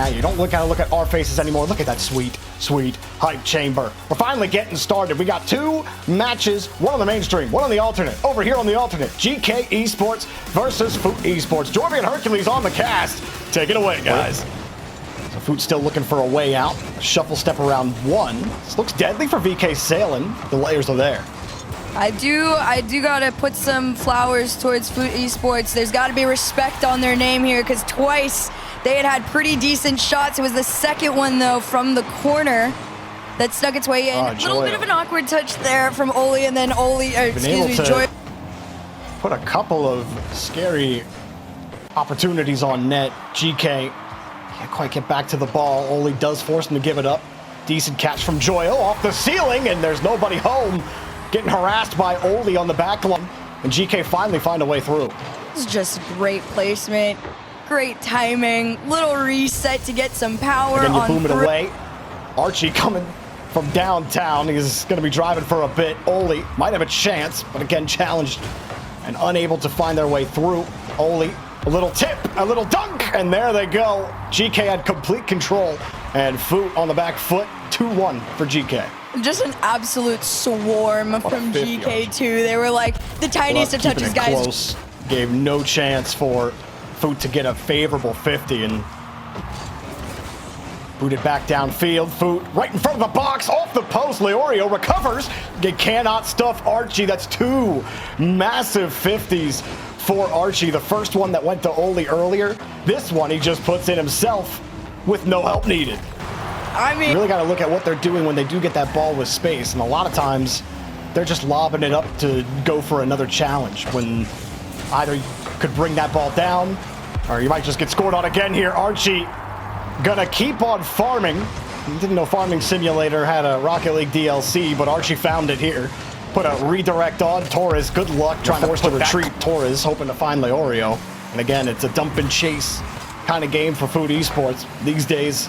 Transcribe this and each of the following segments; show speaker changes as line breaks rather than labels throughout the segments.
Now you don't gotta look at our faces anymore. Look at that sweet, sweet hype chamber. We're finally getting started. We got 2 matches, one on the mainstream, one on the alternate. Over here on the alternate, GK Esports versus Foot Esports. Jorby and Hercules on the cast. Take it away, guys. So Foot's still looking for a way out. Shuffle step around 1. This looks deadly for VK Sailing. The layers are there.
I do gotta put some flowers towards Foot Esports. There's gotta be respect on their name here, because twice they had pretty decent shots. It was the second one, though, from the corner that snuck its way in. A little bit of an awkward touch there from Oli, and then Joy.
Put a couple of scary opportunities on net. GK can't quite get back to the ball. Oli does force him to give it up. Decent catch from Joyo off the ceiling, and there's nobody home. Getting harassed by Oli on the back line, and GK finally find a way through.
It's just great placement, great timing, little reset to get some power.
Again, you boom it away. Archie coming from downtown. He's going to be driving for a bit. Oli might have a chance, but again, challenged and unable to find their way through. Oli, a little tip, a little dunk, and there they go. GK had complete control, and Foot on the back foot. 2-1 for GK.
Just an absolute swarm from GK too. They were like the tiniest of touches, guys.
Close. Gave no chance for Foot to get a favorable 50, and booted back downfield. Foot right in front of the box, off the post. Leorio recovers. They cannot stuff Archie. That's 2 massive 50s for Archie. The first one that went to Oli earlier. This one he just puts in himself with no help needed.
I mean,
you really got to look at what they're doing when they do get that ball with space, and a lot of times they're just lobbing it up to go for another challenge when either you could bring that ball down or you might just get scored on again here. Archie gonna keep on farming. Didn't know Farming Simulator had a Rocket League DLC, but Archie found it here. Put a redirect on Torres. Good luck trying to force to retreat. Torres hoping to find Leorio. And again, it's a dump and chase kind of game for Foot Esports these days.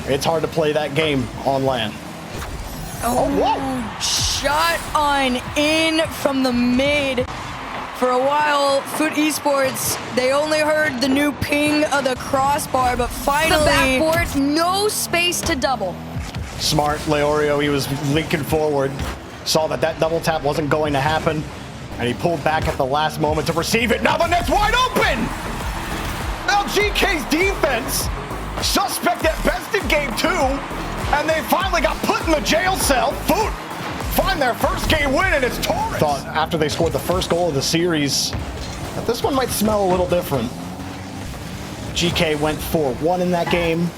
It's hard to play that game on land.
Oh, whoa. Shot on in from the mid. For a while, Foot Esports, they only heard the new ping of the crossbar, but finally...
The backboard, no space to double.
Smart Leorio, he was leaking forward. Saw that double tap wasn't going to happen, and he pulled back at the last moment to receive it. Now the net's wide open! Now GK's defense, suspect at best in game 2, and they finally got put in the jail cell. Foot find their first game win, and it's Torres. Thought after they scored the first goal of the series that this one might smell a little different. GK went 4-1 in that game.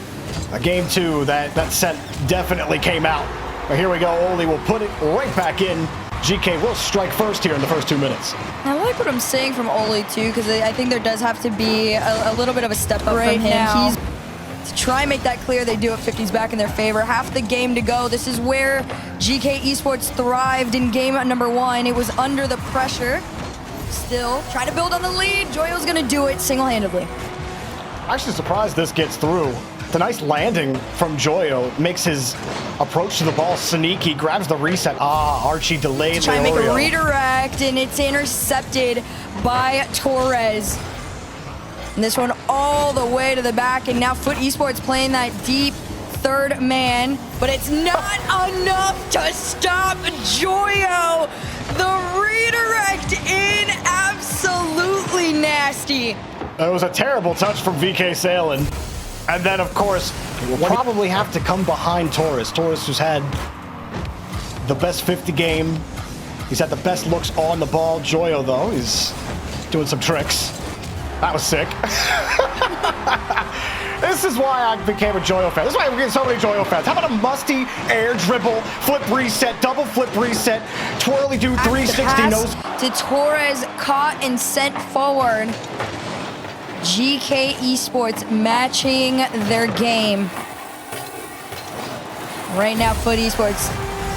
Game 2, that scent definitely came out. But here we go, Oli will put it right back in. GK will strike first here in the first 2 minutes.
I like what I'm saying from Oli too, because I think there does have to be a little bit of a step up right from him.
Now.
To try and make that clear, they do have 50s back in their favor. Half the game to go. This is where GK Esports thrived in game number 1. It was under the pressure. Still trying to build on the lead. Joyo's gonna do it single-handedly.
Actually surprised this gets through. It's a nice landing from Joyo. Makes his approach to the ball sneaky. Grabs the reset. Archie delayed.
Trying to make a redirect, and it's intercepted by Torres. And this one all the way to the back, and now Foot Esports playing that deep third man, but it's not enough to stop Joyo. The redirect in, absolutely nasty.
It was a terrible touch from VK Sailing. And then, of course, he will probably have to come behind Torres. Torres, who's had the best 50 game. He's had the best looks on the ball. Joyo, though, he's doing some tricks. That was sick. This is why I became a Joyo fan. This is why we're getting so many Joyo fans. How about a musty air dribble, flip reset, double flip reset, twirly do 360 nose.
To Torres, caught and sent forward. GK Esports matching their game. Right now, Foot Esports,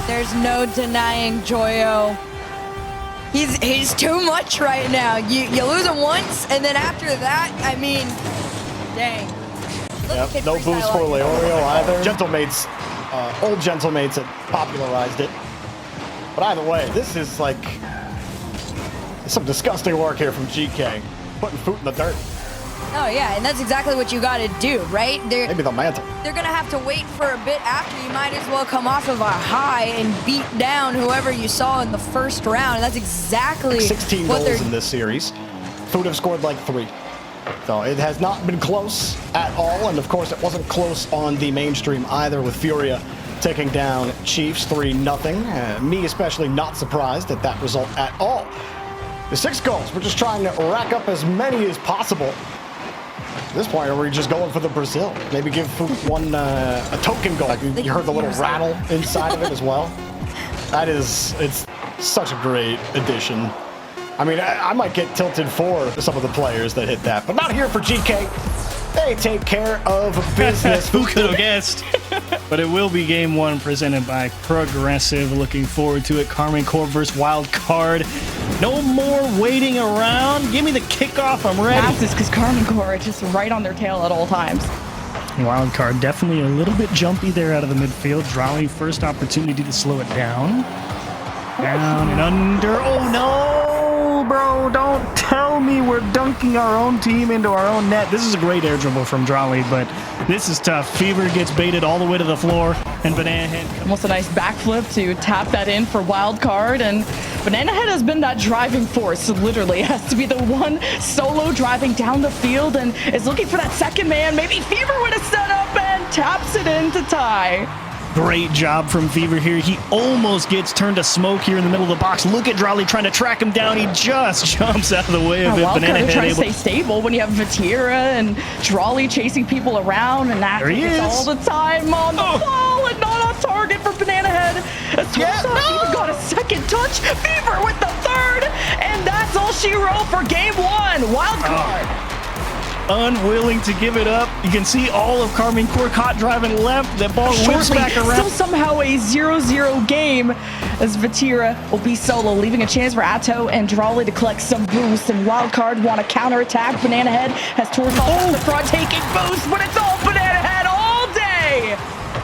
there's no denying Joyo. He's too much right now. You lose him once, and then after that, I mean, dang.
Yep, no boost for Leorio either. Gentlemates, old Gentlemates had popularized it. But either way, this is like some disgusting work here from GK. Putting Foot in the dirt.
Oh yeah, and that's exactly what you got to do, right?
Maybe the mantle.
They're gonna have to wait for a bit after. You might as well come off of a high and beat down whoever you saw in the first round, and that's exactly
16
what
goals in this series. Food have scored like 3. So it has not been close at all, and of course it wasn't close on the mainstream either, with Furia taking down Chiefs 3-0. Me especially not surprised at that result at all. The 6 goals, we're just trying to rack up as many as possible. At this point, we're just going for the Brazil. Maybe give one a token goal. You heard the little rattle inside of it as well. It's such a great addition. I mean, I might get tilted for some of the players that hit that, but not here for GK. They take care of business.
Who could have guessed? But it will be game 1 presented by Progressive. Looking forward to it. KCORP versus WILDCARD. No more waiting around. Give me the kickoff. I'm ready.
Passes because KCORP are just right on their tail at all times.
WILDCARD definitely a little bit jumpy there out of the midfield. Drolly, first opportunity to slow it down. Down and under. Oh no, bro. Don't tell me we're dunking our own team into our own net. This is a great air dribble from Drolly, but this is tough. Fever gets baited all the way to the floor, and Banana Head.
Almost a nice backflip to tap that in for WILDCARD, and Banana Head has been that driving force. So literally has to be the one solo driving down the field and is looking for that second man. Maybe Fever would have set up and taps it in to tie.
Great job from Fever here. He almost gets turned to smoke here in the middle of the box. Look at Drolly trying to track him down. He just jumps out of the way of it.
Banana Head trying to stay stable when you have Vatira and Drolly chasing people around, and that is all the time on the ball and not on target for Banana Head. Even got a second touch. Fever with the third, and that's all she wrote for game 1. WILDCARD.
Unwilling to give it up. You can see all of KCORP caught driving left. That ball whips back around.
Still somehow a 0-0 game as Vatira will be solo, leaving a chance for Atto and Drolly to collect some boost. And WILDCARD want to counterattack. Banana Head has Torsos in the front taking boost, but it's all Banana Head all day.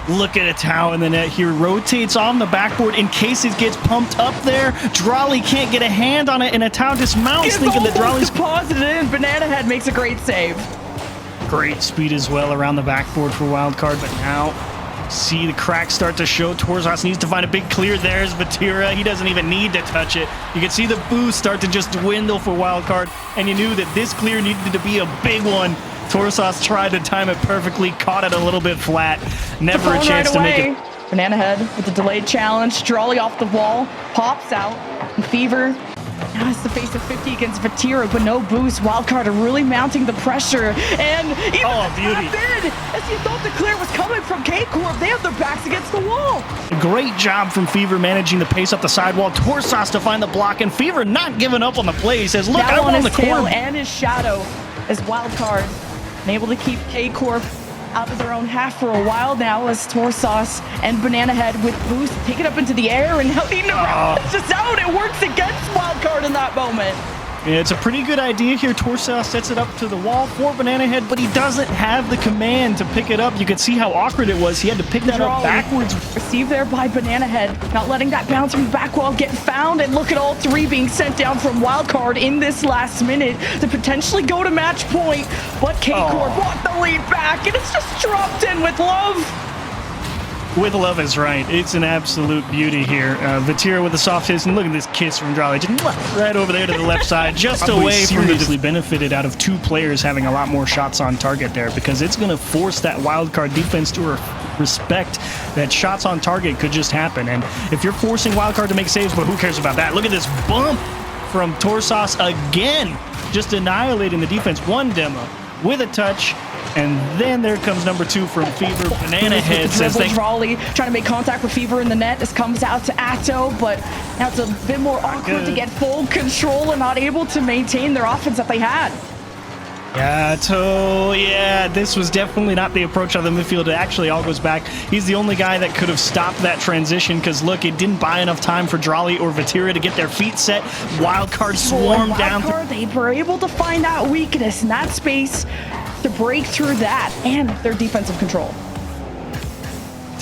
Look at Atau in the net here. Rotates on the backboard in case it gets pumped up there. Drolly can't get a hand on it, and Atau dismounts thinking that Drolly's
deposited in. Banana Head makes a great save.
Great speed as well around the backboard for WILDCARD, but now see the cracks start to show. Torsos needs to find a big clear. There's Vatira. He doesn't even need to touch it. You can see the boost start to just dwindle for WILDCARD, and you knew that this clear needed to be a big one. Torsos tried to time it perfectly, caught it a little bit flat. Never a chance to make it.
Banana Head with the delayed challenge. Drolly off the wall, pops out, and Fever now has to face a 50 against Vatira, but no boost. WILDCARD are really mounting the pressure, and even
beauty.
as you thought the clear was coming from KCORP, they have their backs against the wall.
Great job from Fever managing the pace up the sidewall. Torsos to find the block, and Fever not giving up on the play. He says, look,
I
want the
tail and his shadow as WILDCARD and able to keep KCORP out of their own half for a while now, as Torsos and Banana Head with boost take it up into the air, and now it's just out. It works against WILDCARD in that moment.
Yeah, it's a pretty good idea here. Torsos sets it up to the wall for Banana Head, but he doesn't have the command to pick it up. You can see how awkward it was. He had to pick that up backwards.
Received there by Banana Head, not letting that bounce from the back wall get found, and look at all 3 being sent down from WILDCARD in this last minute to potentially go to match point, but KCORP want the lead back, and it's just dropped in with love.
With love is right. It's an absolute beauty here. Vatira with a soft hit, and look at this kiss from Drolly. Just right over there to the left side, just away from the benefited out of 2 players having a lot more shots on target there, because it's going to force that WILDCARD defense to respect that shots on target could just happen. And if you're forcing WILDCARD to make saves, but who cares about that? Look at this bump from Torsos again, just annihilating the defense. One demo with a touch. And then there comes number 2 from Fever. Banana Head says
Drolly trying to make contact with Fever in the net. This comes out to Atto, but now it's a bit more awkward to get full control and not able to maintain their offense that they had.
Yeah, this was definitely not the approach on the midfield. It actually all goes back. He's the only guy that could have stopped that transition, because look, it didn't buy enough time for Drolly or Vatira to get their feet set. WILDCARD swarmed down.
They were able to find that weakness in that space to break through that and their defensive control.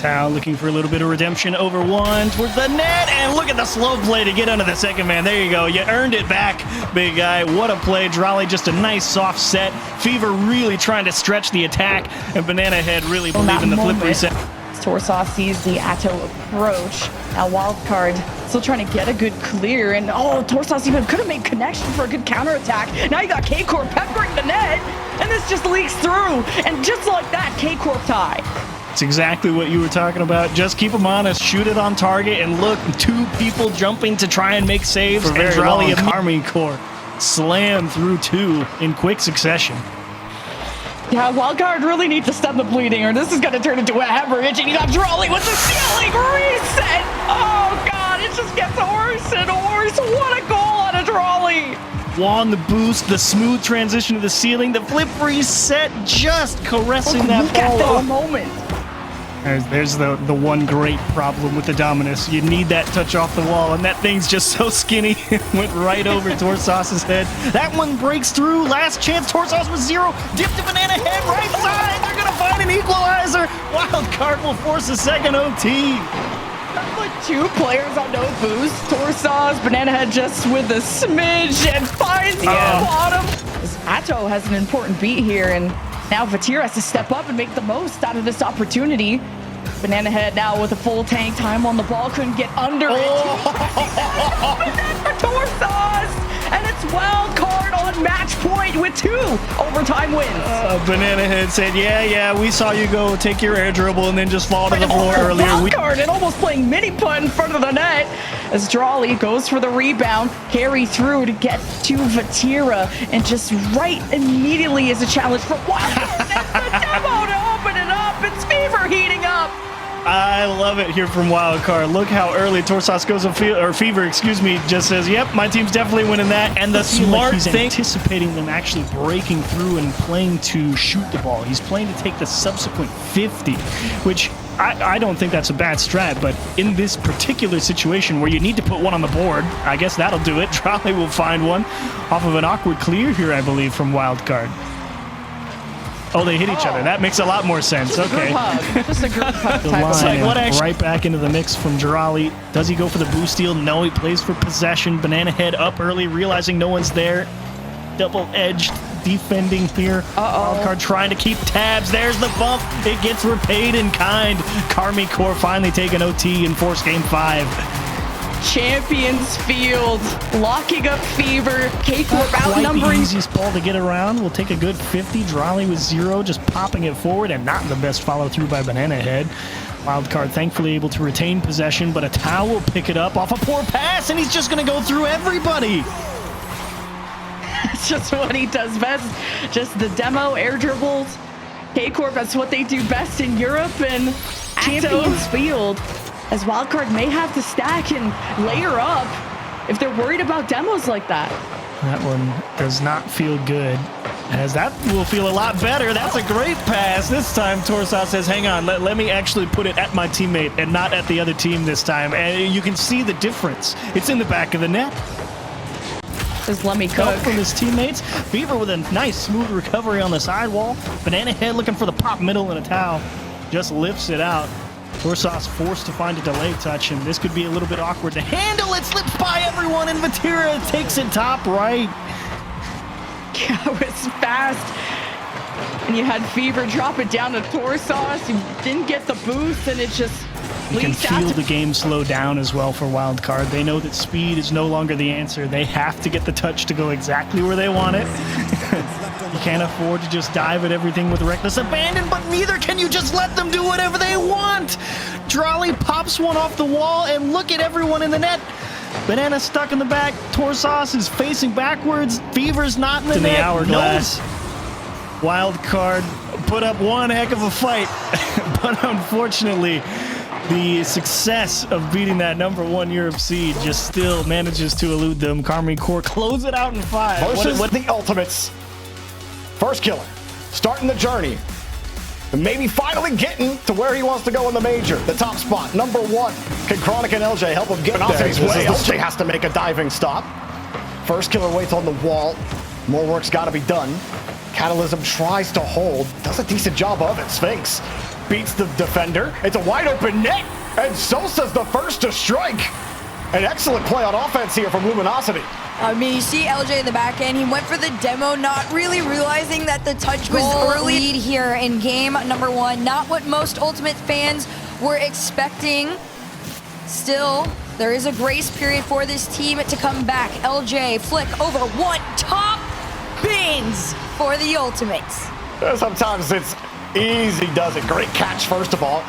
Tao looking for a little bit of redemption over one towards the net, and look at the slow play to get under the second man. There you go. You earned it back, big guy. What a play. Drawley just a nice soft set. Fever really trying to stretch the attack, and Banana Head really believing the flip reset.
Torsos sees the Atto approach. Now Wildcard still trying to get a good clear, and Torsos even could have made connection for a good counterattack. Now you got KCORP peppering the net, and this just leaks through, and just like that, KCORP tie.
It's exactly what you were talking about. Just keep them honest, shoot it on target, and look, two people jumping to try and make saves, and Rlcs and Army Corps slam through two in quick succession.
Yeah, Wildcard really needs to stem the bleeding, or this is going to turn into a hemorrhage, and you got Drawley with the ceiling reset. Oh, God, it just gets worse and worse. What a goal on a Drawley.
Juan, the boost, the smooth transition to the ceiling, the flip reset, just caressing that ball.
Look at that moment.
There's the one great problem with the Dominus. You need that touch off the wall, and that thing's just so skinny. It went right over Torsos' head. That one breaks through. Last chance. Torsos with zero. Dip to Banana Head, right side. They're going to find an equalizer. Wildcard will force a second OT.
Put two players on no boost. Torsos, Banana Head just with a smidge and finds the bottom. Atto has an important beat here, and now Vatir has to step up and make the most out of this opportunity. Banana Head now with a full tank, time on the ball, couldn't get under it. For Torsos, and it's Wildcard on match point with 2 overtime wins.
Banana Head said, yeah, we saw you go take your air dribble and then just fall to the floor earlier.
Wildcard and almost playing mini putt in front of the net as Drawley goes for the rebound, carry through to get to Vatira, and just right immediately is a challenge for Wildcard. That's the demo to open it up. It's Fever heating up.
I love it here from Wildcard. Look how early Torsos goes Fever, just says, yep, my team's definitely winning that. And the smart thing, anticipating them actually breaking through and playing to shoot the ball. He's playing to take the subsequent 50, which I don't think that's a bad strat, but in this particular situation where you need to put one on the board, I guess that'll do it. Drawley will find one off of an awkward clear here, I believe, from Wildcard. Oh, they hit each other. That makes a lot more sense.
Just
okay.
Just a group hug.
Right back into the mix from Drawley. Does he go for the boost steal? No, he plays for possession. Banana Head up early, realizing no one's there. Double-edged defending here. Wildcard trying to keep tabs. There's the bump. It gets repaid in kind. Army Corps finally taking OT and force game 5.
Champions Field, locking up Fever. KCORP outnumbering.
The easiest ball to get around. Will take a good 50. Drawley with 0, just popping it forward, and not the best follow through by Banana Head. Wildcard thankfully able to retain possession, but a Tao will pick it up off a poor pass, and he's just going to go through everybody.
That's just what he does best. Just the demo air dribbles. KCORP, that's what they do best in Europe, and Champions Field. As Wildcard may have to stack and layer up if they're worried about demos like that.
That one does not feel good, as that will feel a lot better. That's a great pass. This time Torsos says, hang on, let me actually put it at my teammate and not at the other team this time. And you can see the difference. It's in the back of the net.
There's Lummy Cook
from his teammates. Fever with a nice smooth recovery on the sidewall. Banana Head looking for the pop middle and a Tao. Just lifts it out. Torsos forced to find a delay touch, and this could be a little bit awkward to handle. It slips by everyone, and Vatira takes it top right.
Yeah, it was fast. And you had Fever drop it down to Torsos. He didn't get the boost, and it just
You can feel the game slow down as well for Wildcard. They know that speed is no longer the answer. They have to get the touch to go exactly where they want it. You can't afford to just dive at everything with reckless abandon, but neither can you just let them do whatever they want. Drawley pops one off the wall, and look at everyone in the net. Banana stuck in the back. Torsos is facing backwards. Fever's not in the net. Hourglass. No. Wildcard put up one heck of a fight, but unfortunately, the success of beating that #1 Europe seed just still manages to elude them. Army Corps close it out in 5.
Versus the Ultimates. First killer, starting the journey, and maybe finally getting to where he wants to go in the major, the top spot. #1. Can Chronic and LJ help him get there? LJ has to make a diving stop. First killer waits on the wall. More work's got to be done. Catalysm tries to hold, does a decent job of it. Sphinx beats the defender. It's a wide open net, and Sosa's the first to strike. An excellent play on offense here from Luminosity.
I mean, you see LJ in the back end. He went for the demo, not really realizing that the touch was early. Lead here in game number 1. Not what most Ultimate fans were expecting. Still, there is a grace period for this team to come back. LJ, flick over one, top bins for the Ultimates.
Sometimes it's easy, does it? Great catch, first of all.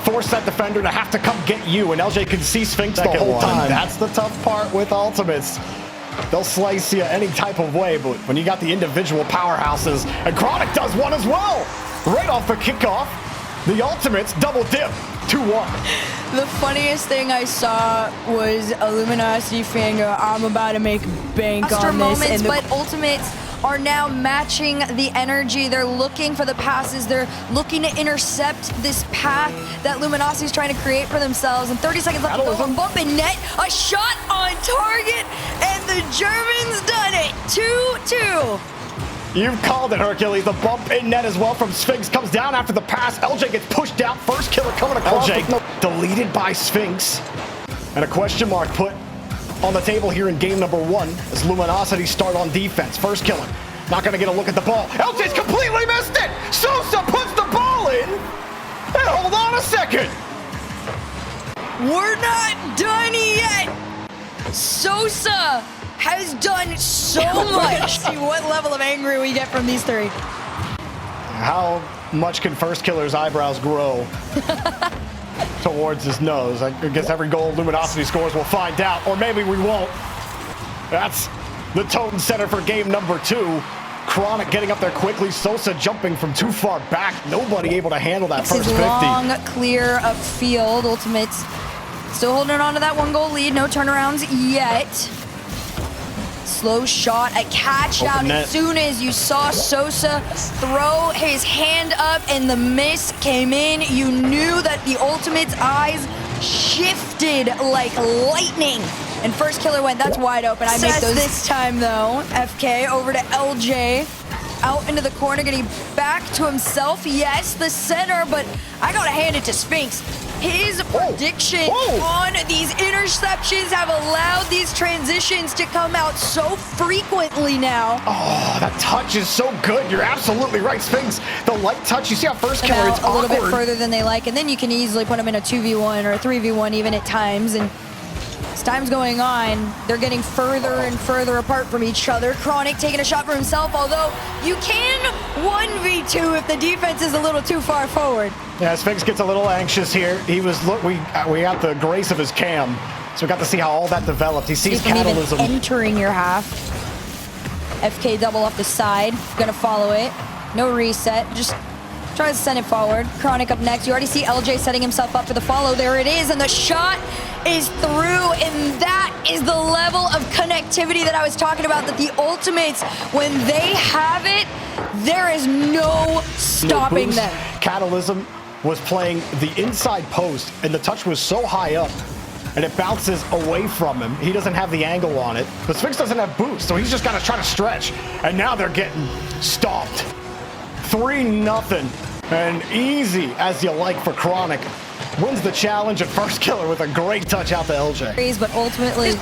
Force that defender to have to come get you, and LJ can see Sphinx the whole time. That's the tough part with Ultimates. They'll slice you any type of way, but when you got the individual powerhouses, and Chronic does one as well. Right off the kickoff, the Ultimates double dip, 2-1.
The funniest thing I saw was a Luminosity fan go, I'm about to make bank on this. But Ultimates are now matching the energy. They're looking for the passes. They're looking to intercept this path that Luminosity is trying to create for themselves. And 30 seconds left to go. A bump in net, a shot on target, and the Germans done it. 2-2.
You've called it, Hercules. The bump in net as well from Sphinx comes down after the pass. LJ gets pushed out. First killer coming across. LJ deleted by Sphinx. And a question mark put on the table here in game number 1 as Luminosity start on defense. First killer, not gonna get a look at the ball. LJ's completely missed it! Sosa puts the ball in! And hold on a second!
We're not done yet! Sosa has done so much. See what level of angry we get from these three.
How much can First Killer's eyebrows grow towards his nose? I guess every goal Luminosity scores we'll find out, or maybe we won't. That's the tone setter for game number 2. Chronic getting up there quickly. Sosa jumping from too far back. Nobody able to handle that first 50.
Long, clear up field. Ultimates still holding on to that 1-goal lead. No turnarounds yet. Slow shot, a catch out as soon as you saw Sosa throw his hand up and the miss came in. You knew that the Ultimates' eyes shifted like lightning. And First Killer went, that's wide open. I make those. This time though, FK over to LJ. Out into the corner, getting back to himself. Yes, the center, but I gotta hand it to Sphinx. His prediction on these interceptions have allowed these transitions to come out so frequently now.
Oh, that touch is so good. You're absolutely right, Sphinx. The light touch, you see how First Killer, it's
a little bit further than they like, and then you can easily put them in a 2v1 or a 3v1 even at times. And as time's going on, they're getting further and further apart from each other. Chronic taking a shot for himself, although you can 1v2 if the defense is a little too far forward.
Yeah, Sphinx gets a little anxious here. He was, look, we got the grace of his cam, so we got to see how all that developed. He sees Catalysm
entering your half. FK double off the side, gonna follow it. No reset, just try to send it forward. Chronic up next. You already see LJ setting himself up for the follow. There it is, and the shot is through, and that is the level of connectivity that I was talking about, that the Ultimates, when they have it, there is no stopping them.
Catalysm was playing the inside post, and the touch was so high up, and it bounces away from him. He doesn't have the angle on it, but Sphinx doesn't have boost, so he's just got to try to stretch, and now they're getting stomped. 3-0, and easy as you like for Chronic. Wins the challenge, and First Killer with a great touch out to LJ.
But ultimately,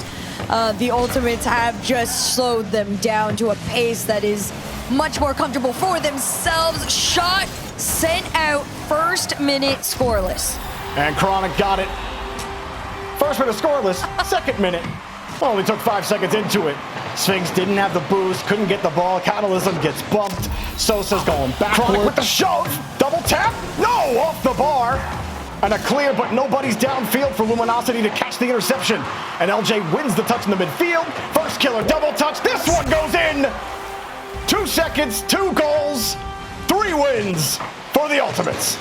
the Ultimates have just slowed them down to a pace that is much more comfortable for themselves. Shot sent out, first minute scoreless.
And Chronic got it. First minute scoreless, second minute. Only took 5 seconds into it. Sphinx didn't have the boost, couldn't get the ball. Catalysm gets bumped. Sosa's going backward. Chronic with the shove. Double tap. No, off the bar. And a clear, but nobody's downfield for Luminosity to catch the interception. And LJ wins the touch in the midfield. First Killer double touch. This one goes in. 2 seconds, 2 goals, 3 wins for the Ultimates.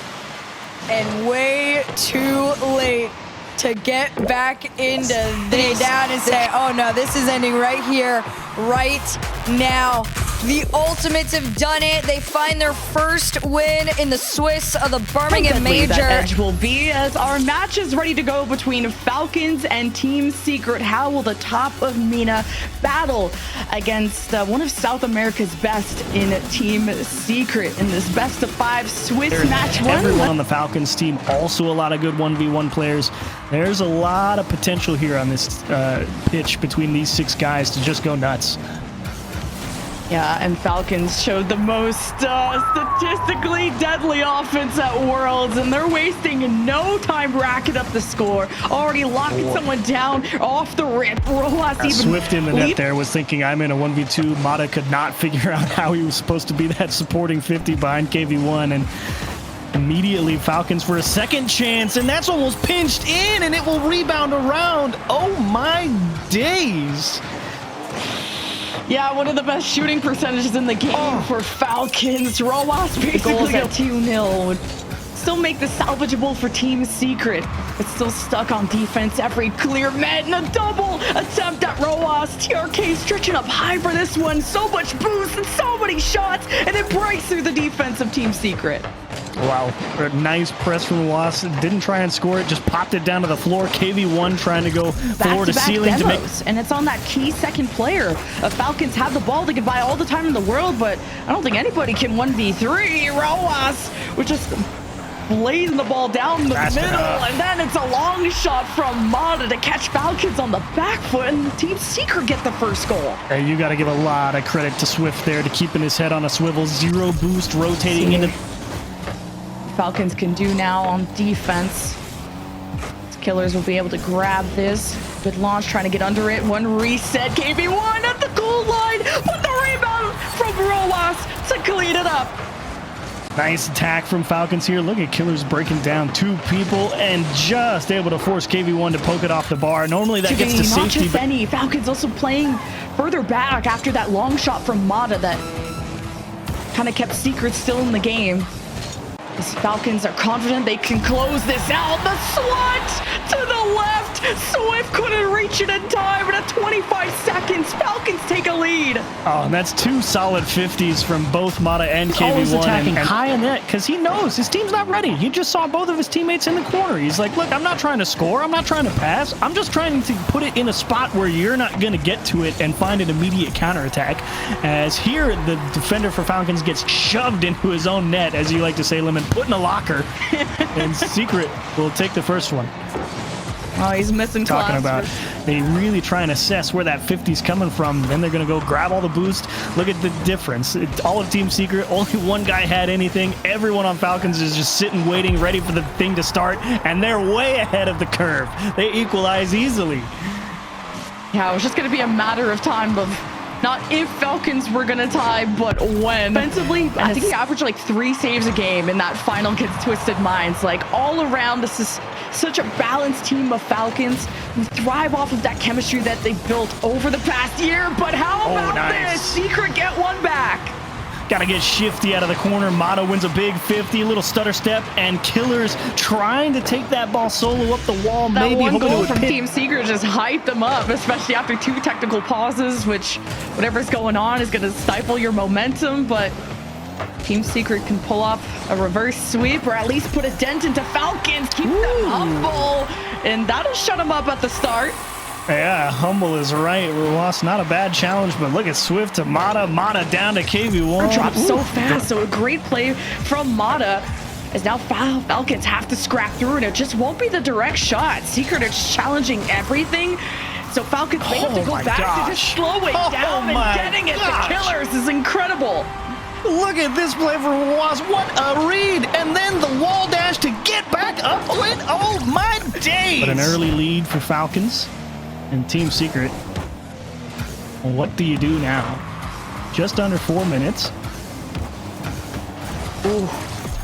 And way too late to get back into the down and say, oh no, this is ending right here, right now. The Ultimates have done it. They find their first win in the Swiss of the Birmingham Major.
That edge will be as our match is ready to go between Falcons and Team Secret. How will the top of MENA battle against one of South America's best in Team Secret in this best of 5 Swiss match one?
Everyone on the Falcons team, also a lot of good 1v1 players. There's a lot of potential here on this pitch between these 6 guys to just go nuts.
Yeah, and Falcons showed the most statistically deadly offense at Worlds, and they're wasting no time racking up the score. Already locking someone down off the rip.
Swift in the net there was thinking, I'm in a 1v2. Mata could not figure out how he was supposed to be that supporting 50 behind KV1, and immediately Falcons for a second chance, and that's almost pinched in, and it will rebound around. Oh my days.
Yeah, one of the best shooting percentages in the game for Falcons. Rowas basically at 2-0 would still make this salvageable for Team Secret. It's still stuck on defense. Every clear met and a double attempt at Rowas. TRK stretching up high for this one. So much boost and so many shots, and it breaks through the defense of Team Secret.
Wow, a nice press from Rowas. Didn't try and score it, just popped it down to the floor. KV1 trying to go floor to ceiling to make.
And it's on that key second player. Falcons have the ball. They can buy all the time in the world, but I don't think anybody can 1v3. Rowas with just blazing the ball down the middle, and then it's a long shot from Mata to catch Falcons on the back foot, and Team Secret get the first goal.
Hey, you got to give a lot of credit to Swift there to keeping his head on a swivel. 0 boost, rotating into.
Falcons can do now on defense. Killers will be able to grab this. Good launch, trying to get under it. One reset, KV1 at the goal line, but the rebound from Rowas to clean it up.
Nice attack from Falcons here. Look at Killers breaking down 2 people and just able to force KV1 to poke it off the bar. Normally that gets to safety.
Not just any. Falcons also playing further back after that long shot from Mata that kind of kept Secret still in the game. The Falcons are confident they can close this out. The swat to the left. Swift couldn't reach it in time, but at 25 seconds, Falcons take a lead.
Oh, and that's 2 solid 50s from both Mata and KV1. Always attacking high in net because he knows his team's not ready. He just saw both of his teammates in the corner. He's like, look, I'm not trying to score. I'm not trying to pass. I'm just trying to put it in a spot where you're not going to get to it and find an immediate counterattack. As here, the defender for Falcons gets shoved into his own net, as you like to say, Lemon, put in a locker, and Secret will take the first one.
Oh, he's missing
talking about. They really try and assess where that 50's coming from. Then they're going to go grab all the boost. Look at the difference. All of Team Secret, only one guy had anything. Everyone on Falcons is just sitting, waiting, ready for the thing to start, and they're way ahead of the curve. They equalize easily.
Yeah, it was just going to be a matter of time of not if Falcons were going to tie, but when. Offensively, I think he averaged like 3 saves a game in that final against Twisted Minds. Like all around, this is such a balanced team of Falcons who thrive off of that chemistry that they've built over the past year. But how about this? Secret get one back.
Got to get shifty out of the corner. Mata wins a big 50, a little stutter step, and Killers trying to take that ball solo up the wall.
That
maybe
one goal from Team Secret just hyped them up, especially after 2 technical pauses, which whatever's going on is going to stifle your momentum, but Team Secret can pull off a reverse sweep or at least put a dent into Falcons, keep them humble, and that'll shut them up at the start.
Yeah, humble is right. We lost, not a bad challenge, but look at Swift to Mata. Mata down to KV1.
Dropped so fast, so a great play from Mata. As now Falcons have to scrap through, and it just won't be the direct shot. Secret is challenging everything. So Falcons may have to go back to just slow it down, and getting it to Killers is incredible.
Look at this play for Rowas. What a read. And then the wall dash to get back up to it. Oh my days. But an early lead for Falcons and Team Secret. What do you do now? Just under 4 minutes. Ooh.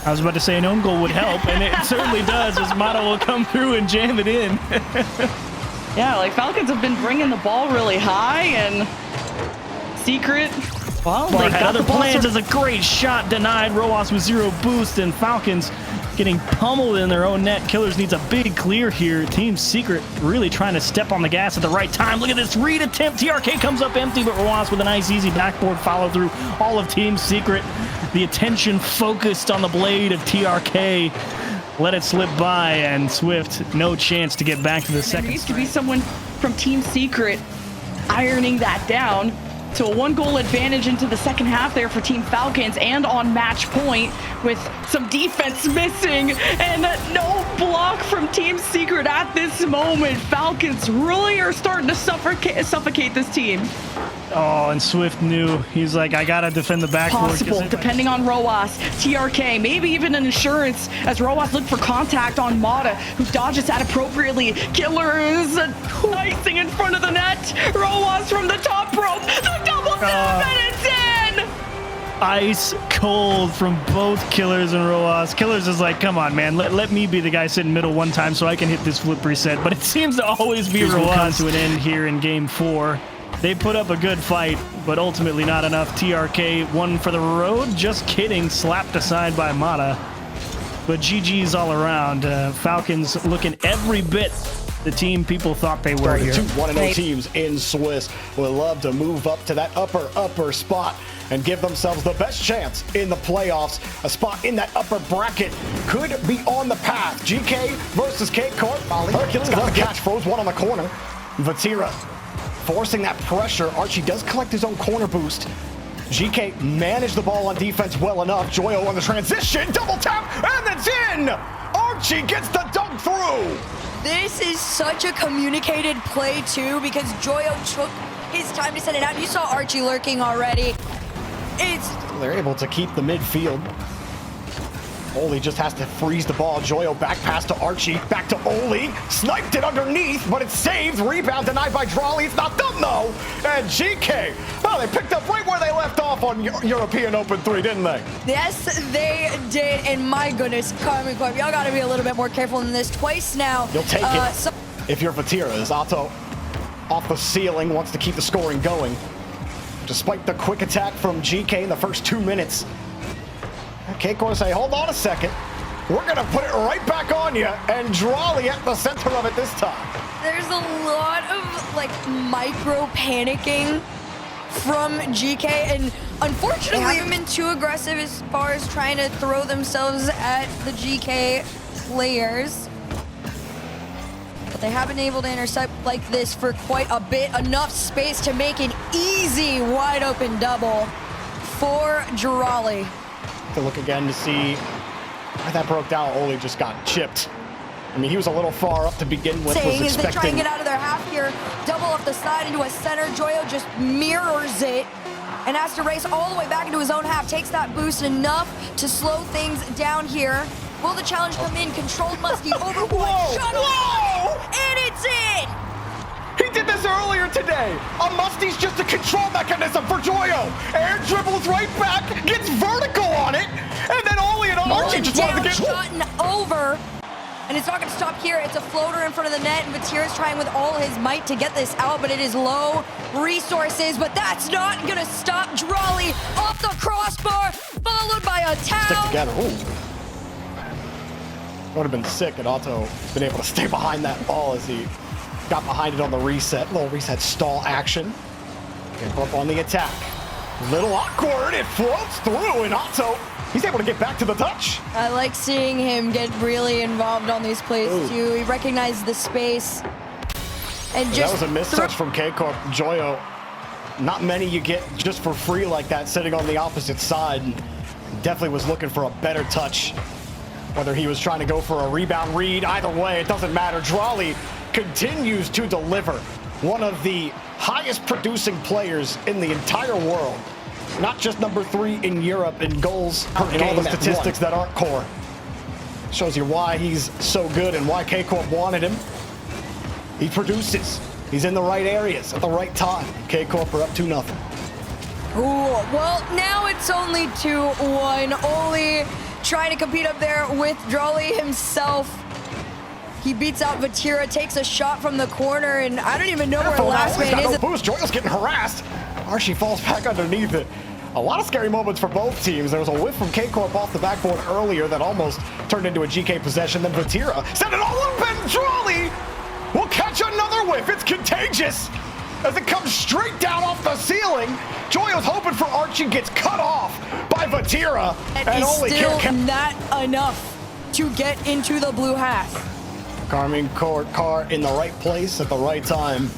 I was about to say an own goal would help, and it certainly does, as Mata will come through and jam it in.
Yeah, like Falcons have been bringing the ball really high, and Secret, well, they got
other
the ball
plans. As a great shot denied. Rowas with 0 boost, and Falcons getting pummeled in their own net. Killers needs a big clear here. Team Secret really trying to step on the gas at the right time. Look at this read attempt. TRK comes up empty, but Roas with a nice easy backboard follow through. All of Team Secret, the attention focused on the blade of TRK. Let it slip by, and Swift, no chance to get back to the second.
There needs to be someone from Team Secret ironing that down to a 1-goal advantage into the second half there for Team Falcons, and on match point with some defense missing and no block from Team Secret at this moment. Falcons really are starting to suffocate this team.
Oh, and Swift knew. He's like, I gotta defend the backboard.
Possible, depending on Roas, TRK, maybe even an insurance as Roas looked for contact on Mata, who dodges that appropriately. Killers icing in front of the net. Roas from the top rope. The double tap, and it's in!
Ice cold from both Killers and Roas. Killers is like, come on, man. Let me be the guy sitting middle one time so I can hit this flip reset. But it seems to always be Roas to an end here in game 4. They put up a good fight, but ultimately not enough. TRK won for the road. Just kidding. Slapped aside by Mata. But GG's all around. Falcons looking every bit the team people thought they were here.
2 1-0 teams in Swiss would love to move up to that upper spot and give themselves the best chance in the playoffs. A spot in that upper bracket could be on the path. GK versus KCORP. Rlcs got the catch, froze one on the corner. Vatira forcing that pressure. Archie does collect his own corner boost. GK managed the ball on defense well enough. Joyo on the transition, double tap, and it's in! Archie gets the dunk through!
This is such a communicated play too, because Joyo took his time to set it out. You saw Archie lurking already.
They're able to keep the midfield. Oli just has to freeze the ball. Joyo back pass to Archie, back to Oli. Sniped it underneath, but it's saved. Rebound denied by Drawley. It's not done though. And GK, oh, they picked up right where they left off on European Open 3, didn't they?
Yes, they did. And my goodness, Carmen Corp, y'all got to be a little bit more careful than this. Twice now.
You'll take it if you're Vatira. As Otto off the ceiling wants to keep the scoring going. Despite the quick attack from GK in the first 2 minutes. KCORP say, hold on a second. We're going to put it right back on you. And Drawley at the center of it this time.
There's a lot of like micro panicking from GK, and unfortunately they haven't been too aggressive as far as trying to throw themselves at the GK players. But they have been able to intercept like this for quite a bit. Enough space to make an easy wide open double for Drawley.
To look again to see why that broke down. Oli just got chipped. I mean, he was a little far up to begin with.
Saying as they try and get out of their half here, double off the side into a center. Joyo just mirrors it and has to race all the way back into his own half. Takes that boost enough to slow things down here. Will the challenge come in? Controlled Musty over one. Whoa! And it's in!
He did this earlier today. A Musty's just a control mechanism for Joyo. Air dribbles right back, gets vertical on it, and then Oli and Archie just wanted to get
gotten over. And it's not going to stop here. It's a floater in front of the net, and Vatira's trying with all his might to get this out, but it is low resources. But that's not going to stop Drawley off the crossbar, followed by a towel.
Stick together. Ooh. Would have been sick had Otto been able to stay behind that ball as he got behind it on the reset. Little reset stall action. Get up on the attack. Little awkward. It floats through, and Otto, he's able to get back to the touch.
I like seeing him get really involved on these plays too. He recognized the space. And just
that was a mistouch from KCORP. Joyo, not many you get just for free like that sitting on the opposite side. Definitely was looking for a better touch. Whether he was trying to go for a rebound read, either way, it doesn't matter. Drawley continues to deliver. One of the highest producing players in the entire world. Not just number 3 in Europe in goals in all the statistics that aren't core. Shows you why he's so good and why KCORP wanted him. He produces. He's in the right areas at the right time. KCORP are up 2-0.
Ooh, well, now it's only 2-1. Oli trying to compete up there with Drawley himself. He beats out Vatira, takes a shot from the corner, and I don't even know where last man is.
No boost. Joyo's getting harassed. Archie falls back underneath it. A lot of scary moments for both teams. There was a whiff from KCORP off the backboard earlier that almost turned into a GK possession. Then Vatira sent it all up, and Trolley will catch another whiff. It's contagious as it comes straight down off the ceiling. Joyo's hoping for Archie, gets cut off by Vatira.
And only still not enough to get into the blue half.
Carmine Car in the right place at the right time.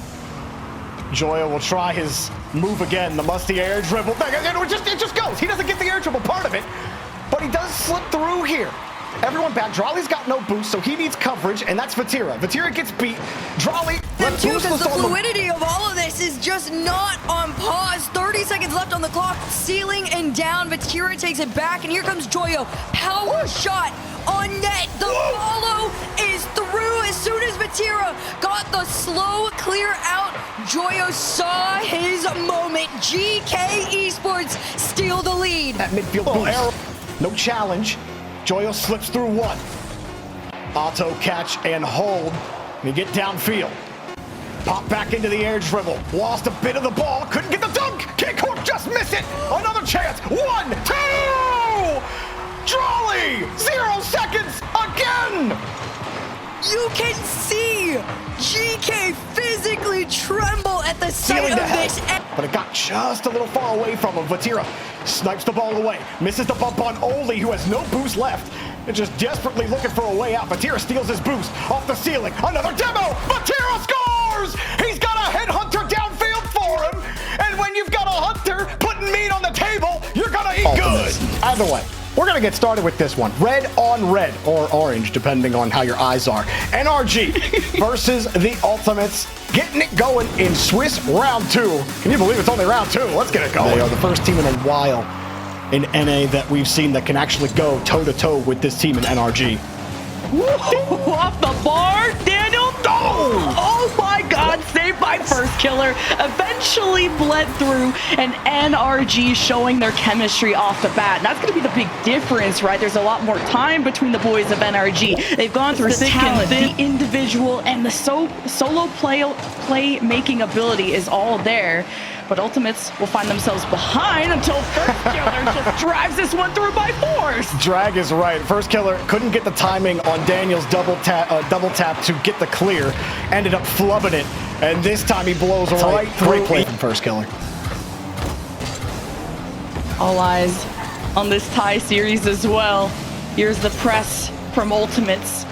Joyo will try his move again, the musty air dribble. It just goes. He doesn't get the air dribble part of it, but he does slip through here. Everyone back. Drolly's got no boost, so he needs coverage, and that's Vatira. Vatira gets beat. Drolly,
the fluidity of all of this is just not on pause. 30 seconds left on the clock. Ceiling and down. Vatira takes it back, and here comes Joyo. Power shot on net. The follow is through as soon as Vatira got the slow clear out. Joyo saw his moment. GK Esports steal the lead.
That midfield boost. No challenge. Joyo slips through one. Auto catch and hold. And get downfield. Pop back into the air dribble. Lost a bit of the ball. Couldn't get the dunk. KCORP just missed it. Another chance. 1, 2. Trolley. 0 seconds again.
You can see GK physically tremble at the sight of this.
But it got just a little far away from him. Vatira snipes the ball away. Misses the bump on Oli, who has no boost left. And just desperately looking for a way out. Vatira steals his boost off the ceiling. Another demo. Vatira scores! He's got a headhunter downfield for him. And when you've got a hunter putting meat on the table, you're gonna eat good. Either way, we're gonna get started with this one. Red on red, or orange, depending on how your eyes are. NRG versus the Ultimates. Getting it going in Swiss round 2. Can you believe it's only round 2? Let's get it going. They are the first team in a while in NA that we've seen that can actually go toe-to-toe with this team in NRG.
Woo! Off the bar, Daniel. Oh my God! Saved by first killer. Eventually bled through, and NRG showing their chemistry off the bat. And that's going to be the big difference, right? There's a lot more time between the boys of NRG. They've gone through the talent, the individual, and the solo play making ability is all there. But Ultimates will find themselves behind until First Killer just drives this one through by force. Drag
is right. First Killer couldn't get the timing on Daniel's double tap to get the clear. Ended up flubbing it, and this time he blows right through. Great play from First Killer.
All eyes on this tie series as well. Here's the press from Ultimates.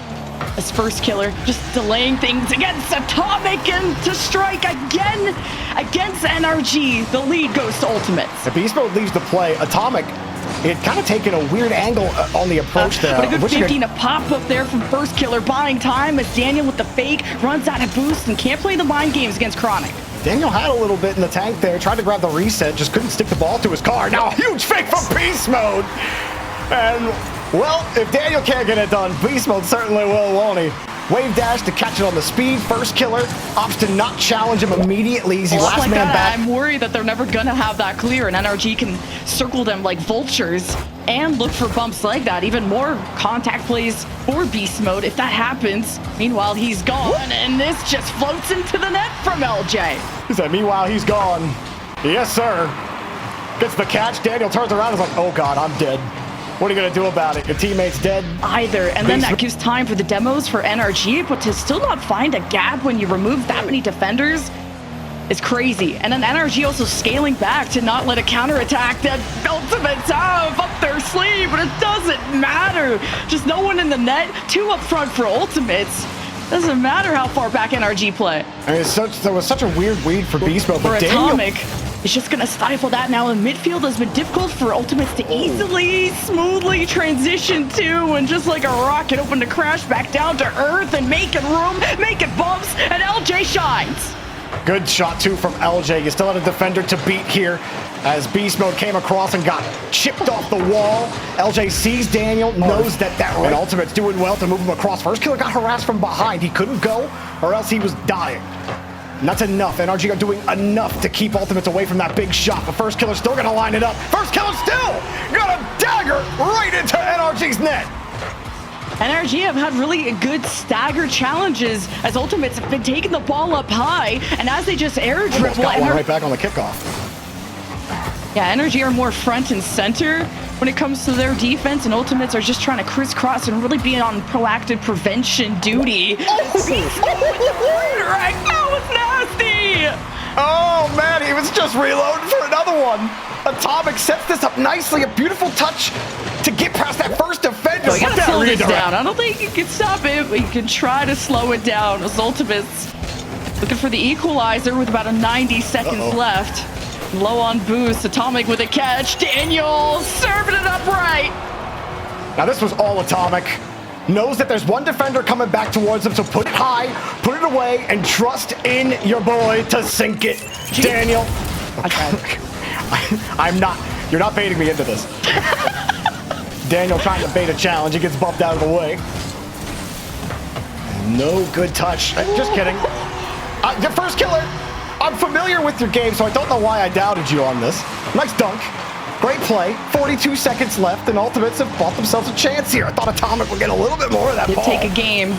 As First Killer just delaying things against Atomic, and to strike again against NRG. The lead goes to Ultimates.
If Beast Mode leaves the play, Atomic, it kind of taken a weird angle on the approach there.
But a good 50 to pop up there from First Killer, buying time as Daniel with the fake runs out of boost and can't play the mind games against Chronic.
Daniel had a little bit in the tank there, tried to grab the reset, just couldn't stick the ball to his car. Now a huge fake from Beast Mode. And well, if Daniel can't get it done, Beast Mode certainly will, won't he? Wave dash to catch it on the speed. First Killer opts to not challenge him immediately. He's last man back.
I'm worried that they're never gonna have that clear, and NRG can circle them like vultures and look for bumps like that. Even more contact plays for Beast Mode if that happens. Meanwhile, he's gone, and this just floats into the net from LJ.
He said, meanwhile, he's gone. Yes, sir. Gets the catch. Daniel turns around and is like, oh God, I'm dead. What are you going to do about it? Your teammate's dead?
Either. And then that gives time for the demos for NRG, but to still not find a gap when you remove that many defenders is crazy. And then NRG also scaling back to not let a counterattack that Ultimates have up their sleeve, but it doesn't matter. Just no one in the net, 2 up front for Ultimates. Doesn't matter how far back NRG play.
I mean, there was such a weird read for Beast Mode, but
Atomic is just going to stifle that now. In midfield has been difficult for Ultimates to easily, smoothly transition to, and just like a rocket open to crash back down to earth and making room, making bumps, and LJ shines.
Good shot too from LJ. You still had a defender to beat here as Beast Mode came across and got chipped off the wall. LJ sees Daniel, knows that and Ultimate's doing well to move him across. First Killer got harassed from behind. He couldn't go or else he was dying. And that's enough. NRG are doing enough to keep Ultimates away from that big shot. But First Killer's still going to line it up. First Killer still got a dagger right into NRG's net.
NRG have had really good stagger challenges as Ultimates have been taking the ball up high, and as they just air dribble
got one right back on the kickoff.
Yeah, Energy are more front and center when it comes to their defense, and Ultimates are just trying to crisscross and really be on proactive prevention duty. Right now was nasty.
Oh man, he was just reloading for another one. Atomic sets this up nicely, a beautiful touch to get past that first defender.
You gotta slow this down. I don't think you can stop it, but you can try to slow it down. As Ultimates looking for the equalizer with about 90 seconds left. Low on boost, Atomic with a catch. Daniel serving it up right.
Now this was all Atomic. Knows that there's one defender coming back towards him, so put it high, put it away, and trust in your boy to sink it. Daniel. I'm not, you're not baiting me into this. Daniel trying to bait a challenge, he gets bumped out of the way. No good touch, just kidding. Your first killer. I'm familiar with your game, so I don't know why I doubted you on this. Nice dunk. Great play. 42 seconds left, and Ultimates have bought themselves a chance here. I thought Atomic would get a little bit more of that ball.
Take a game,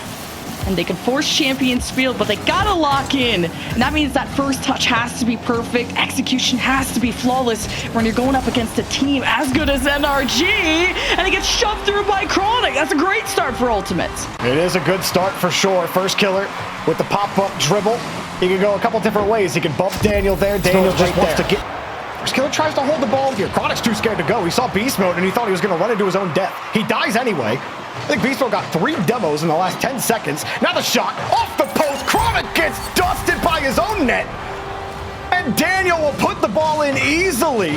and they can force Champion's Field, but they gotta lock in. And that means that first touch has to be perfect. Execution has to be flawless when you're going up against a team as good as NRG, and it gets shoved through by Chronic. That's a great start for Ultimates.
It is a good start for sure. First killer with the pop-up dribble. He can go a couple different ways. He can bump Daniel there. Daniel just wants to get... First killer tries to hold the ball here. Chronic's too scared to go. He saw Beast Mode and he thought he was going to run into his own death. He dies anyway. I think Beast Mode got 3 demos in the last 10 seconds. Now the shot off the post. Chronic gets dusted by his own net. And Daniel will put the ball in easily.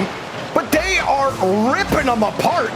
But they are ripping them apart.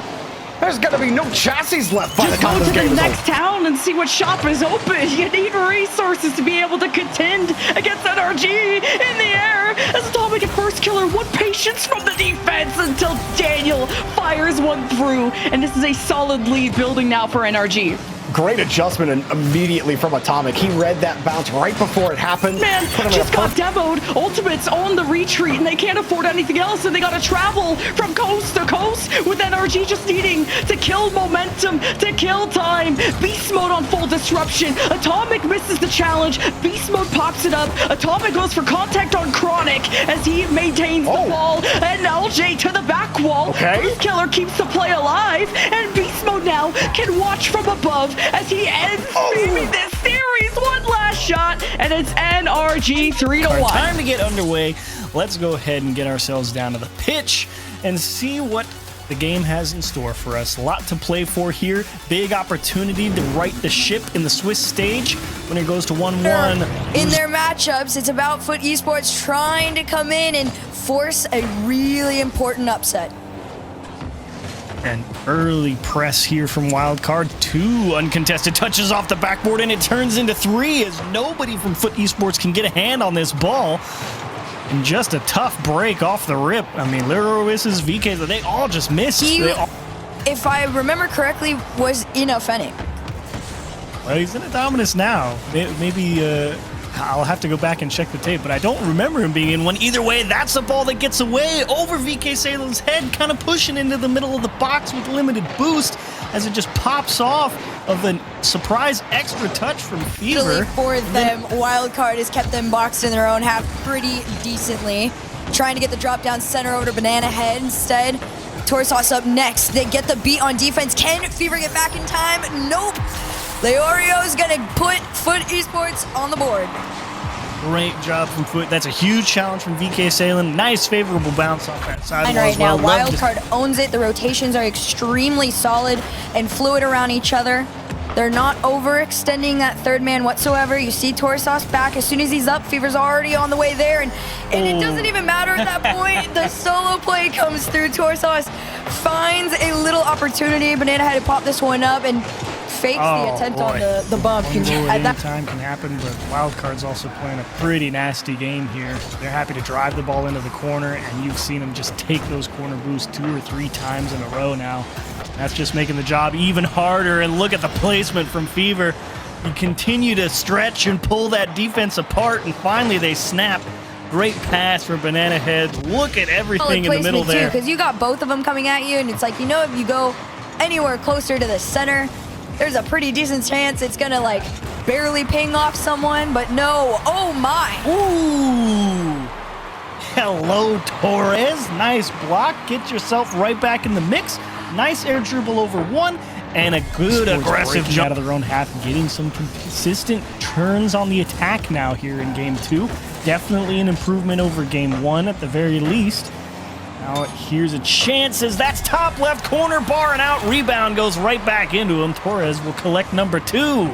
There's gonna be no chassis left by the time this game is over.
Just go to the next town and see what shop is open. You need resources to be able to contend against NRG in the air. As Atomic and first killer, one patience from the defense until Daniel fires one through. And this is a solid lead building now for NRG.
Great adjustment and immediately from Atomic. He read that bounce right before it happened.
Man, just got demoed. Ultimates on the retreat, and they can't afford anything else, and they gotta travel from coast to coast with NRG just needing to kill momentum, to kill time. Beast Mode on full disruption. Atomic misses the challenge. Beast Mode pops it up. Atomic goes for contact on Chronic as he maintains the ball, and LJ to the back wall. First killer keeps the play alive, and Beast Mode now can watch from above as he ends maybe this series. One last shot, and it's NRG 3-1.
Time to get underway. Let's go ahead and get ourselves down to the pitch and see what the game has in store for us. A lot to play for here. Big opportunity to right the ship in the Swiss stage when it goes to 1-1.
In their matchups, it's about Foot Esports trying to come in and force a really important upset.
An early press here from WILDCARD. 2 uncontested touches off the backboard, and it turns into 3 as nobody from Foot Esports can get a hand on this ball. And just a tough break off the rip. I mean, Rlcs, VKs, they all just missed.
If I remember correctly, was in a Fennec.
Well, he's in a Dominus now. Maybe I'll have to go back and check the tape, but I don't remember him being in one. Either way, that's a ball that gets away over VK Salem's head, kind of pushing into the middle of the box with limited boost as it just pops off of a surprise extra touch from Fever.
For them, WILDCARD has kept them boxed in their own half pretty decently. Trying to get the drop down center over to Banana Head instead. Torsos up next. They get the beat on defense. Can Fever get back in time? Nope. Leorio's gonna put Foot Esports on the board.
Great job from Foot. That's a huge challenge from VK Salem. Nice favorable bounce off that side.
And right now, WILDCARD owns it. The rotations are extremely solid and fluid around each other. They're not overextending that third man whatsoever. You see Torsos back. As soon as he's up, Fever's already on the way there. And it doesn't even matter at that point. The solo play comes through. Torsos finds a little opportunity. Banana had to pop this one up and fakes the attempt on the bump.
That time can happen, but WILDCARD's also playing a pretty nasty game here. They're happy to drive the ball into the corner, and you've seen them just take those corner boosts 2 or 3 times in a row now. That's just making the job even harder, and look at the placement from Fever. You continue to stretch and pull that defense apart, and finally they snap. Great pass for Banana Head. Look at everything in the middle there.
Because you got both of them coming at you, and it's like, you know, if you go anywhere closer to the center, there's a pretty decent chance it's gonna like barely ping off someone, but no. Oh my.
Ooh. Hello, Torres. Nice block. Get yourself right back in the mix. Nice air dribble over one. And a good aggressive jump out of their own half, getting some consistent turns on the attack now here in game 2. Definitely an improvement over game 1 at the very least. Now here's a chance as that's top left corner bar and out. Rebound goes right back into him. Torres will collect number 2.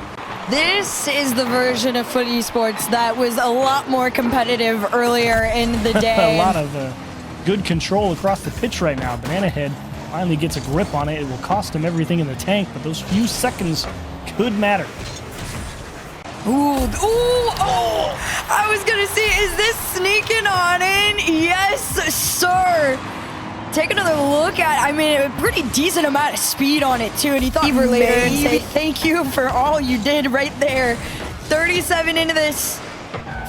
This is the version of Foot Esports that was a lot more competitive earlier in the day.
A lot of good control across the pitch right now. Banana Head finally gets a grip on it. It will cost him everything in the tank, but those few seconds could matter.
Ooh, I was gonna see, is this sneaking on in? Yes, sir. Take another look at, I mean, a pretty decent amount of speed on it too, and he thought Fever later and say thank you for all you did right there. 37 into this.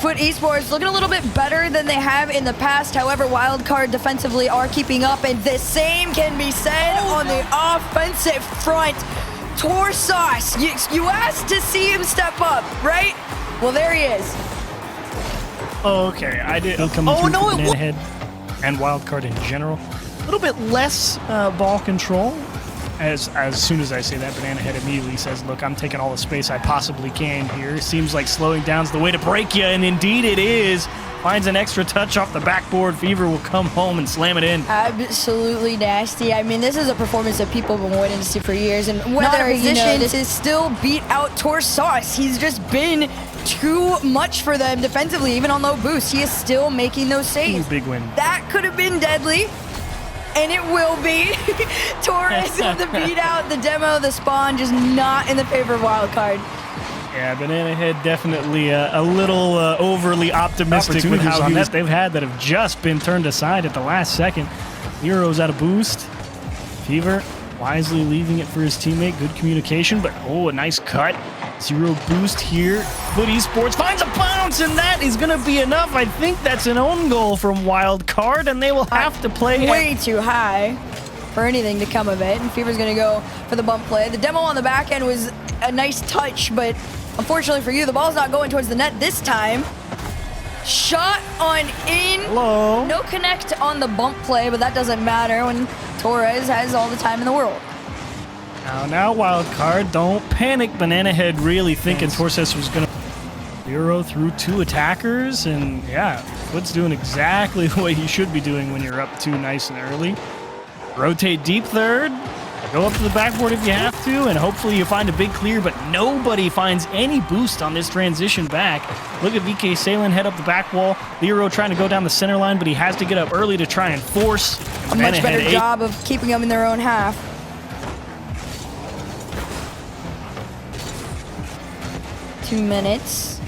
Foot Esports looking a little bit better than they have in the past. However, WILDCARD defensively are keeping up, and the same can be said on the offensive front. Torsos, you asked to see him step up, right? Well, there he is.
Okay, I did. Oh no, Banana Head and WILDCARD in general. A little bit less ball control. As soon as I say that, Banana Head immediately says, look, I'm taking all the space I possibly can here. Seems like slowing down's the way to break you, and indeed it is. Finds an extra touch off the backboard. Fever will come home and slam it in.
Absolutely nasty. I mean, this is a performance that people have been waiting to see for years, and whether position is still beat out Torsos. He's just been too much for them defensively, even on low boost. He is still making those saves.
Big win.
That could have been deadly. And it will be. Torres with the beat out, the demo, the spawn, just not in the favor of WILDCARD.
Yeah, Banana Head definitely a little overly optimistic with how they've had that have just been turned aside at the last second. Heroes out of boost. Fever wisely leaving it for his teammate. Good communication, but a nice cut. 0 boost here. Foot Esports finds a bounce, and that is going to be enough. I think that's an own goal from WILDCARD, and they will have to play
way too high for anything to come of it. And Fever's going to go for the bump play. The demo on the back end was a nice touch, but unfortunately for you, the ball's not going towards the net this time. Shot on in.
Hello.
No connect on the bump play, but that doesn't matter when Torres has all the time in the world.
Now, WILDCARD, don't panic. Banana Head really thinking Torsos was going to 0 through 2 attackers, and yeah, Foot's doing exactly what he should be doing when you're up 2 nice and early. Rotate deep third, go up to the backboard if you have to, and hopefully you find a big clear, but nobody finds any boost on this transition back. Look at VK Salen head up the back wall. Lero trying to go down the center line, but he has to get up early to try and force
a much better job of keeping them in their own half. 2 minutes.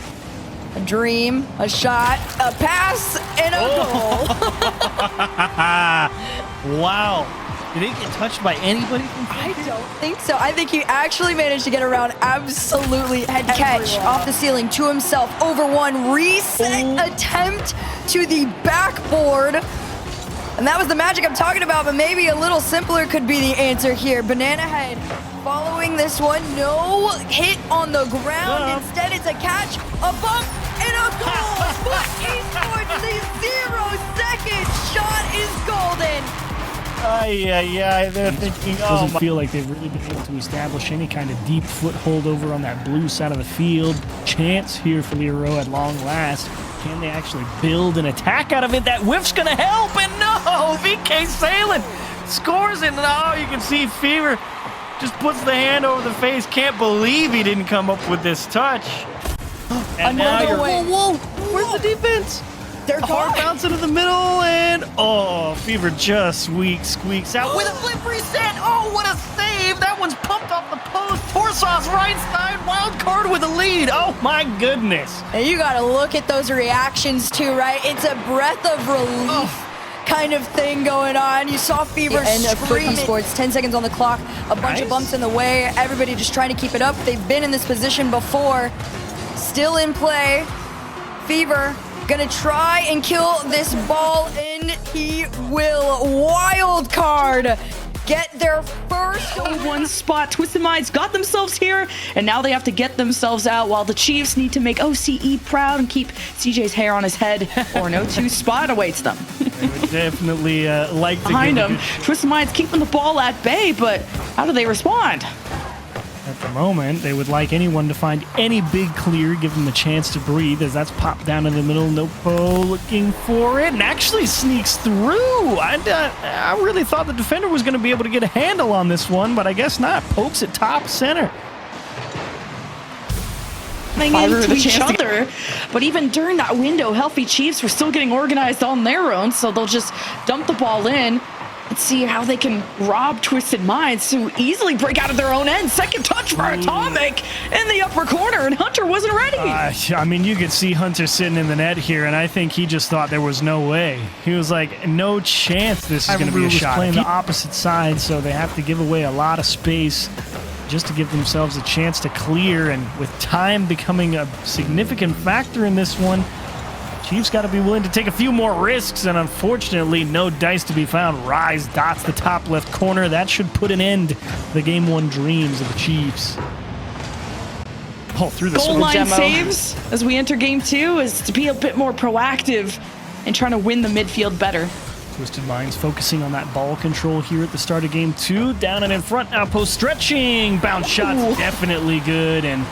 A dream, a shot, a pass, and a goal.
Wow. Did it get touched by anybody?
I don't think so. I think he actually managed to get around absolutely head catch off the ceiling to himself. Over one reset attempt to the backboard. And that was the magic I'm talking about, but maybe a little simpler could be the answer here. Banana Head following this one. No hit on the ground. Instead, it's a catch, a bump, and a goal. Foot Esports, the 0-second shot is golden.
They're thinking, doesn't feel like they've really been able to establish any kind of deep foothold over on that blue side of the field. Chance here for Lero at long last. Can they actually build an attack out of it? That whiff's gonna help, and no! VK Salen scores it, and you can see Fever just puts the hand over the face. Can't believe he didn't come up with this touch. And now you're... Whoa! Where's the defense?
They're
hard bounce into the middle, and Fever just squeaks out with a flip reset. Oh, what a save! That one's pumped off the post. Torsos right side, WILDCARD with a lead. Oh my goodness!
And you gotta look at those reactions too, right? It's a breath of relief kind of thing going on. You saw Fever scream. Sports, 10 seconds on the clock, a bunch of bumps in the way. Everybody just trying to keep it up. They've been in this position before. Still in play. Fever gonna try and kill this ball, and he will. WILDCARD get their first
one spot. Twisted Minds got themselves here, and now they have to get themselves out while the Chiefs need to make OCE proud and keep CJ's hair on his head, or an O2 spot awaits them.
They would definitely like to
Behind
give
them, Twisted Minds keeping the ball at bay, but how do they respond?
At the moment, they would like anyone to find any big clear, give them a chance to breathe, as that's popped down in the middle. Nopo looking for it and actually sneaks through. I really thought the defender was going to be able to get a handle on this one, but I guess not. Pokes it top center.
Into each other, but even during that window, Healthy Chiefs were still getting organized on their own, so they'll just dump the ball in. Let's see how they can rob Twisted Minds to easily break out of their own end. Second touch for Atomic in the upper corner, and Hunter wasn't ready.
I mean, you could see Hunter sitting in the net here, and I think he just thought there was no way. He was like, no chance this is going to be a shot. Playing the opposite side, so they have to give away a lot of space just to give themselves a chance to clear, and with time becoming a significant factor in this one, Chiefs got to be willing to take a few more risks, and unfortunately, no dice to be found. Rise dots the top left corner. That should put an end to the Game 1 dreams of the Chiefs. Oh, through the
goal line saves as we enter Game 2 is to be a bit more proactive and trying to win the midfield better.
Twisted Minds focusing on that ball control here at the start of Game 2. Down and in front now, post stretching. Bounce shots definitely good, and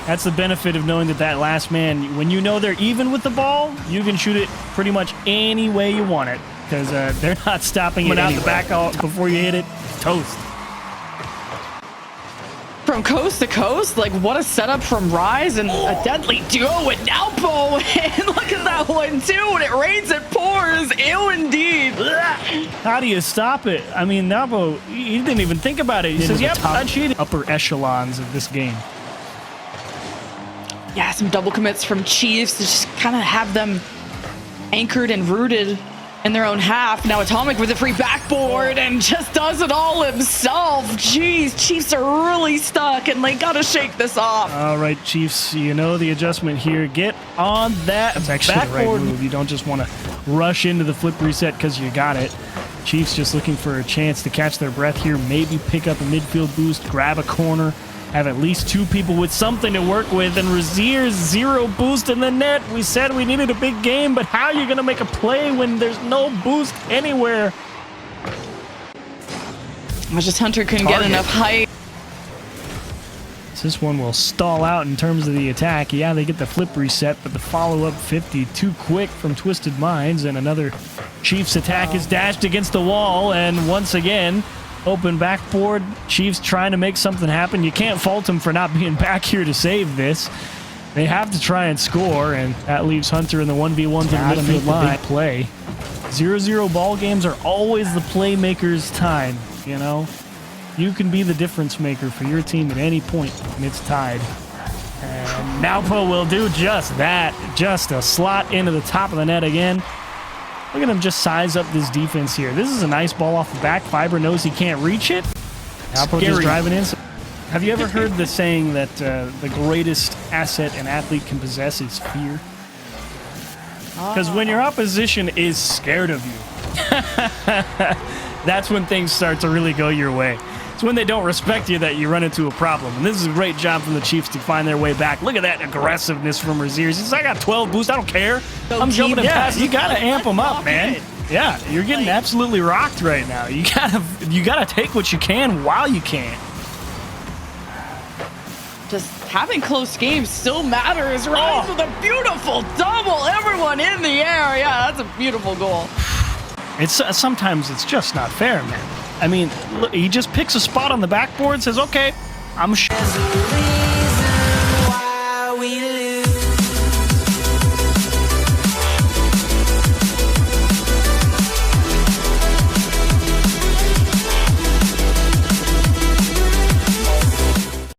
that's the benefit of knowing that last man, when you know they're even with the ball, you can shoot it pretty much any way you want it, because they're not stopping it out the back before you hit it. Toast.
From coast to coast, like what a setup from Rise, and a deadly duo with Nalpo. And look at that one too. When it rains, it pours. Ew, indeed.
How do you stop it? I mean, Nalpo, he didn't even think about it. He says, yep, I cheated. Upper echelons of this game.
Yeah, some double commits from Chiefs to just kind of have them anchored and rooted in their own half. Now Atomic with a free backboard and just does it all himself. Jeez, Chiefs are really stuck, and they gotta shake this off.
All right, Chiefs, you know the adjustment here. Get on that backboard move. You don't just want to rush into the flip reset because you got it. Chiefs just looking for a chance to catch their breath here, maybe pick up a midfield boost, grab a corner, have at least two people with something to work with, and Razier's 0 boost in the net. We said we needed a big game, but how are you going to make a play when there's no boost anywhere?
Just Hunter couldn't get enough height.
This one will stall out in terms of the attack. Yeah, they get the flip reset, but the follow-up 50 too quick from Twisted Minds, and another Chiefs attack is dashed against the wall, and once again, open backboard. Chiefs trying to make something happen. You can't fault them for not being back here to save this. They have to try and score, and that leaves Hunter in the 1v1 to the midfield line. Big play. 0-0 ball games are always the playmaker's time, you know? You can be the difference maker for your team at any point when it's tied. And Nalpo will do just that. Just a slot into the top of the net again. Look at him just size up this defense here. This is a nice ball off the back. Fiber knows he can't reach it. Nalpo just driving in. Have you ever heard the saying that the greatest asset an athlete can possess is fear? Because when your opposition is scared of you, that's when things start to really go your way. It's when they don't respect you that you run into a problem. And this is a great job from the Chiefs to find their way back. Look at that aggressiveness from Razier. He says, I got 12 boosts. I don't care. I'm jumping and passing. You got to amp them up, man. Yeah, you're getting absolutely rocked right now. You gotta take what you can while you can.
Just having close games still matters. Rise with a beautiful double. Everyone in the air. Yeah, that's a beautiful goal.
It's sometimes it's just not fair, man. I mean, look, he just picks a spot on the backboard, says, okay, I'm sure.